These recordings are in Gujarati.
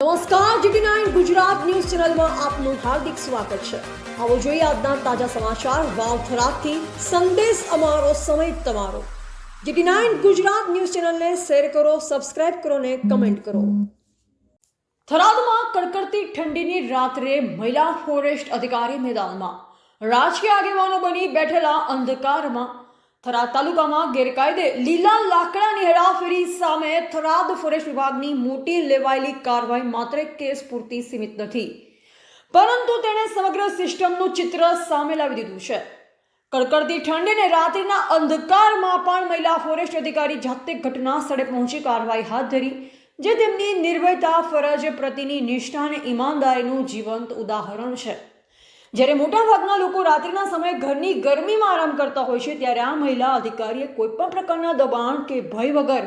નમસ્કાર, GT9 ગુજરાત ન્યૂઝ ચેનલમાં આપનું હાર્દિક સ્વાગત છે। આવો જોઈએ આજના તાજા સમાચાર। વાવ થરાદથી સંદેશ અમારો, સમય તમારો। GT9 ગુજરાત ન્યૂઝ ચેનલને શેર કરો, સબસ્ક્રાઇબ કરો ને કમેન્ટ કરો। થરાદમાં કડકડતી ઠંડીની રાત્રે મહિલા ફોરેસ્ટ અધિકારી મેદાનમાં રાજકીય આગેવાનો બની બેઠેલા અંધકારમાં થરાદ તાલુકામાં ગેરકાયદે લીલા લાકડાની હેરાફેરી સામે થરાદ ફોરેસ્ટ વિભાગની મોટી લેવાયેલી કાર્યવાહી માત્ર કેસ પૂરતી સીમિત નથી, પરંતુ તેણે સમગ્ર સિસ્ટમનું ચિત્ર સામે લાવી દીધું છે। કડકડતી ઠંડી અને રાત્રિના અંધકારમાં પણ મહિલા ફોરેસ્ટ અધિકારી જાતે ઘટના સ્થળે પહોંચી કાર્યવાહી હાથ ધરી, જે તેમની નિર્ભયતા, ફરજ પ્રત્યેની નિષ્ઠા અને ઈમાનદારીનું જીવંત ઉદાહરણ છે। જ્યારે મોટાભાગના લોકો રાત્રિના સમયે ઘરની ગરમીમાં આરામ કરતા હોય છે, ત્યારે આ મહિલા અધિકારીએ કોઈપણ પ્રકારના દબાણ કે ભય વગર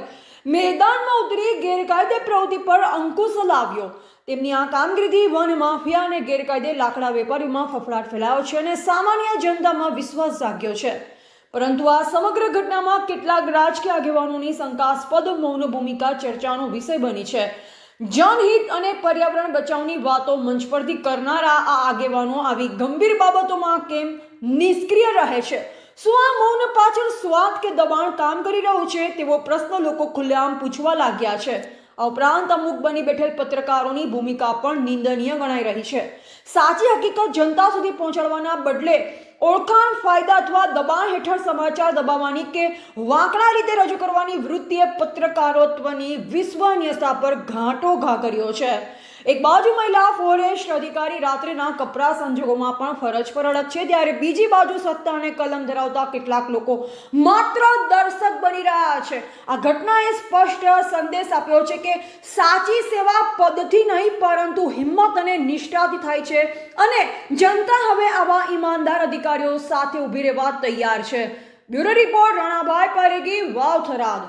મેદાનમાં ઉતરી ગેરકાયદે પ્રવૃત્તિ પર અંકુશ લાવ્યો। તેમની આ કામગીરીથી વન માફિયા અને ગેરકાયદે લાકડા વેપારીઓમાં ફફડાટ ફેલાયો છે અને સામાન્ય જનતામાં વિશ્વાસ જાગ્યો છે। પરંતુ આ સમગ્ર ઘટનામાં કેટલાક રાજકીય આગેવાનોની શંકાસ્પદ મૌન ભૂમિકા ચર્ચાનો વિષય બની છે। જનહિત અને પર્યાવરણ બચાવની વાતો મંચ પરથી કરનારા આ આગેવાનો આવી ગંભીર બાબતોમાં કેમ નિષ્ક્રિય રહે છે? શું આ મૌન પાછળ સ્વાર્થ કે દબાણ કામ કરી રહ્યું છે? તેવો પ્રશ્ન લોકો ખુલ્લેઆમ પૂછવા લાગ્યા છે। આ ઉપરાંત અમુક બની બેઠેલ પત્રકારોની ભૂમિકા પણ નિંદનીય ગણાઈ રહી છે। સાચી હકીકત જનતા સુધી પહોંચાડવાના બદલે ઓળખાણ, ફાયદા અથવા દબાણ હેઠળ સમાચાર દબાવવાની કે વાંકડા રીતે રજૂ કરવાની વૃત્તિએ પત્રકારોત્વની વિશ્વસનીયતા પર ઘાટો ઘા કર્યો છે। એક બાજુ મહિલા ફોરેસ્ટ અધિકારી રાત્રિના કપરા સંજોગોમાં પણ ફરજ પર અડગ છે, ત્યારે બીજી બાજુ સત્તા અને કલમ ધરાવતા કેટલાક લોકો માત્ર દર્શક બની રહ્યા છે। આ ઘટનાએ સ્પષ્ટ સંદેશ આપ્યો છે કે સાચી સેવા પદથી નહીં, પરંતુ હિંમત અને નિષ્ઠાથી થાય છે અને જનતા હવે આવા ઈમાનદાર અધિકારીઓ સાથે ઊભી રહેવા તૈયાર છે। Bureau report, Ranabhai Paregi, Vav Tharad.